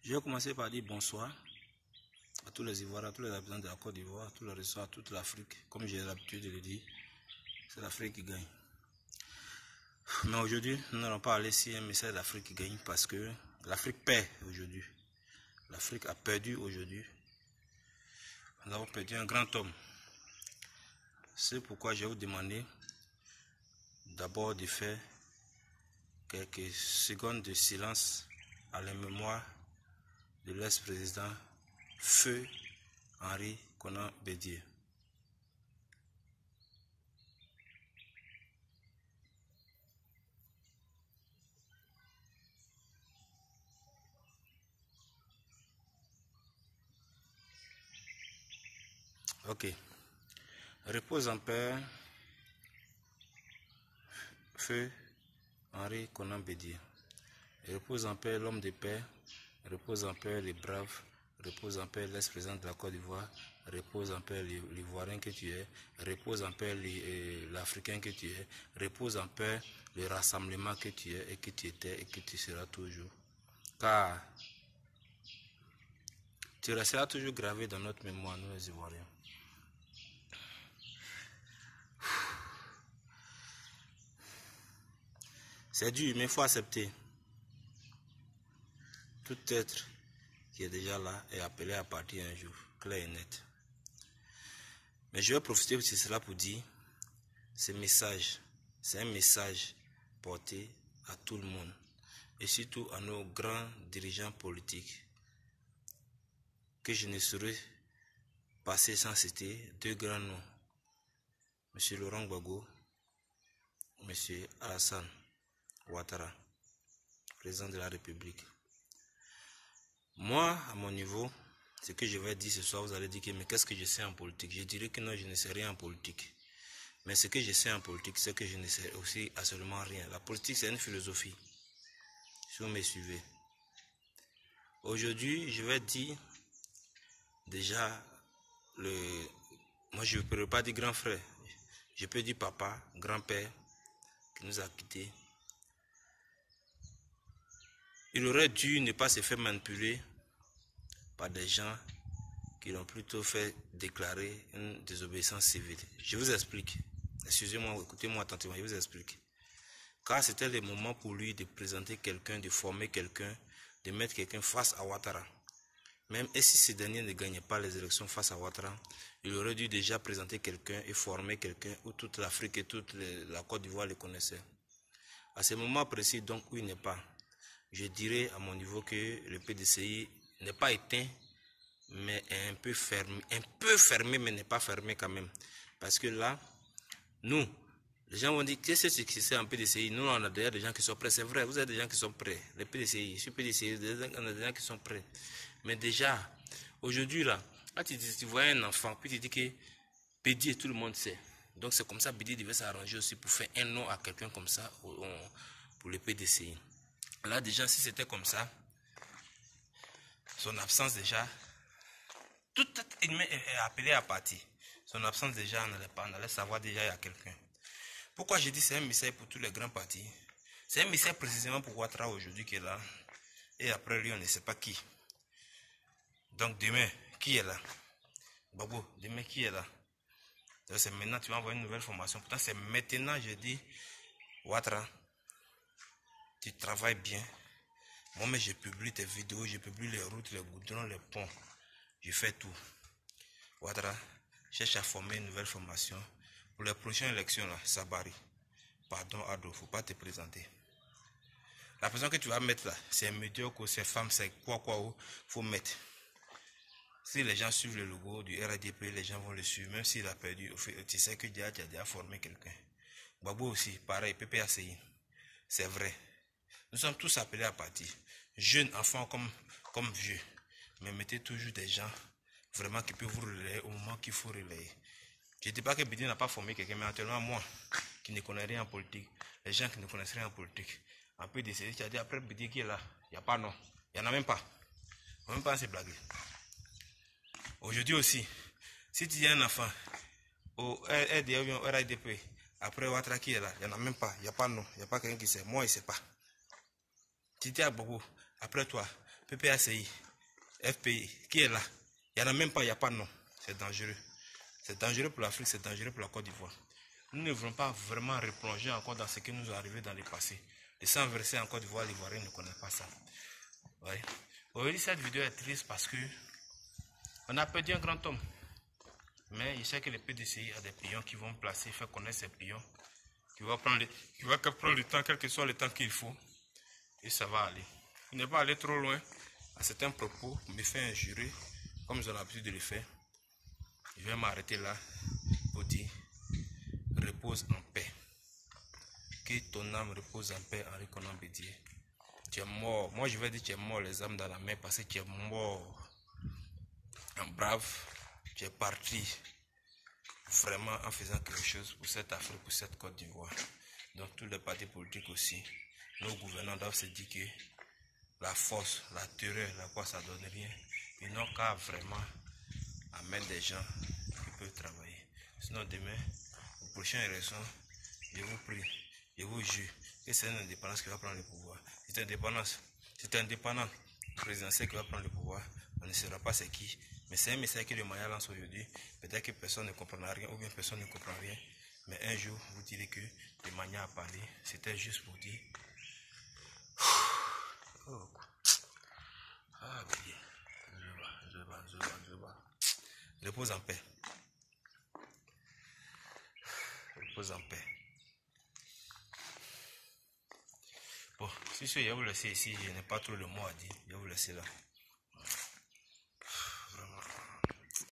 Je vais commencer par dire bonsoir à tous les Ivoiriens, à tous les habitants de la Côte d'Ivoire, à tous les ressorts, à toute l'Afrique. Comme j'ai l'habitude de le dire, c'est l'Afrique qui gagne. Mais aujourd'hui, nous n'allons pas aller si un message de l'Afrique qui gagne parce que l'Afrique perd aujourd'hui. L'Afrique a perdu aujourd'hui. Nous avons perdu un grand homme. C'est pourquoi je vais vous demander d'abord de faire quelques secondes de silence à la mémoire de l'ex-président Feu Henri Konan Bédié. Ok. Repose en paix, Feu Henri Konan Bédié. Repose en paix l'homme de paix, repose en paix les braves, repose en paix l'ex-président de la Côte d'Ivoire, repose en paix l'Ivoirien que tu es, repose en paix l'Africain que tu es, repose en paix le rassemblement que tu es et que tu étais et que tu seras toujours. Car tu resteras toujours gravé dans notre mémoire, nous les Ivoiriens. C'est dur, mais il faut accepter. Tout être qui est déjà là est appelé à partir un jour, clair et net. Mais je vais profiter de cela pour dire, ce message, c'est un message porté à tout le monde, et surtout à nos grands dirigeants politiques, que je ne saurais passer sans citer deux grands noms, M. Laurent Gbagbo, M. Alassane Ouattara, président de la République. Moi, à mon niveau, ce que je vais dire ce soir, vous allez dire que mais qu'est-ce que je sais en politique? Je dirais que non, je ne sais rien en politique. Mais ce que je sais en politique, c'est que je ne sais aussi absolument rien. La politique, c'est une philosophie. Si vous me suivez. Aujourd'hui, je vais dire déjà, moi je ne peux pas dire grand frère. Je peux dire papa, grand-père, qui nous a quittés. Il aurait dû ne pas se faire manipuler par des gens qui l'ont plutôt fait déclarer une désobéissance civile. Je vous explique. Excusez-moi, écoutez-moi attentivement, je vous explique. Car c'était le moment pour lui de présenter quelqu'un, de former quelqu'un, de mettre quelqu'un face à Ouattara. Même et si ce dernier ne gagnait pas les élections face à Ouattara, il aurait dû déjà présenter quelqu'un et former quelqu'un où toute l'Afrique et toute la Côte d'Ivoire le connaissaient. À ce moment précis, donc, où il n'est pas, je dirais à mon niveau que le PDCI n'est pas éteint, mais est un peu fermé, mais n'est pas fermé quand même. Parce que là, nous, les gens vont dire, qu'est-ce que c'est un PDCI? Nous, on a déjà des gens qui sont prêts. C'est vrai, vous avez des gens qui sont prêts. Les PDCI, je suis PDCI, on a des gens qui sont prêts. Mais déjà, aujourd'hui, là tu vois un enfant, puis tu dis que Bédié, tout le monde sait. Donc c'est comme ça, Bédié devait s'arranger aussi pour faire un nom à quelqu'un comme ça pour le PDCI. Là, déjà, si c'était comme ça, son absence déjà, tout humain est appelé à partir. Son absence déjà, on allait savoir déjà il y a quelqu'un. Pourquoi je dis c'est un message pour tous les grands partis? C'est un message précisément pour Ouattara aujourd'hui qui est là. Et après lui, on ne sait pas qui. Donc demain, qui est là? Babo, demain, qui est là? C'est maintenant tu vas envoyer une nouvelle formation. Pourtant, c'est maintenant, je dis, Ouattara, tu travailles bien. Moi, mais je publie tes vidéos, je publie les routes, les goudrons, les ponts. Je fais tout. Ouattara, cherche à former une nouvelle formation. Pour les prochaines élections, là, Sabari. Pardon, Ado, il ne faut pas te présenter. La personne que tu vas mettre là, c'est médiocre, c'est femme, c'est quoi, il faut mettre. Si les gens suivent le logo du RADP, les gens vont le suivre, même s'il a perdu. Tu sais que tu as déjà formé quelqu'un. Babo aussi, pareil, PPACI. C'est vrai. Nous sommes tous appelés à partir. Jeunes, enfants comme vieux. Mais mettez toujours des gens vraiment qui peuvent vous relayer au moment qu'il faut relayer. Je ne dis pas que Bédié n'a pas formé quelqu'un, mais actuellement, moi, qui ne connais rien en politique, les gens qui ne connaissent rien en politique, un peu d'essayer, tu as dit après Bédié qui est là, il n'y a pas non. Il n'y en a même pas. On ne peut même pas se blaguer. Aujourd'hui aussi, si tu dis un enfant au RADP, après Ouattara qui est là, il n'y en a même pas, il n'y a pas non, il n'y a pas quelqu'un qui sait. Moi, il ne sait pas. Tu dis à Bobo, après toi, PPACI, FPI, qui est là. Il n'y en a même pas, il n'y a pas de nom. C'est dangereux. C'est dangereux pour l'Afrique, c'est dangereux pour la Côte d'Ivoire. Nous ne voulons pas vraiment replonger encore dans ce qui nous est arrivé dans le passé. Le sang versé en Côte d'Ivoire, l'Ivoirien ne connaît pas ça. Ouais. Aujourd'hui, cette vidéo est triste parce que on a perdu un grand homme. Mais je sais que le PDCI a des pions qui vont placer, faire connaître ces pions, qui va prendre le temps, quel que soit le temps qu'il faut, et ça va aller. Il ne va pas aller trop loin à certains propos, me faire injurer, comme ils ont l'habitude de le faire. Je vais m'arrêter là pour dire repose en paix. Que ton âme repose en paix, Henri Konan Bédié. Tu es mort. Moi je vais dire tu es mort les âmes dans la main parce que tu es mort en brave. Tu es parti vraiment en faisant quelque chose pour cette Afrique, pour cette Côte d'Ivoire. Donc tous les partis politiques aussi, nos gouvernants doivent se dire que la force, la terreur, la quoi ça donne rien. Ils n'ont qu'à vraiment à mettre des gens qui peuvent travailler. Sinon demain, aux prochaines élections, je vous prie, je vous jure que c'est une indépendance qui va prendre le pouvoir. C'est un indépendant présidentiel qui va prendre le pouvoir. On ne saura pas c'est qui. Mais c'est un message que le Maya lance aujourd'hui. Peut-être que personne ne comprendra rien ou bien personne ne comprend rien. Mais un jour, vous direz que le Maya a parlé. C'était juste pour dire. Oh. Ah oui. Je vais. Repose en paix. Repose en paix. Bon, si je vais vous laisser ici, je n'ai pas trop de mots à dire. Je vais vous laisser là.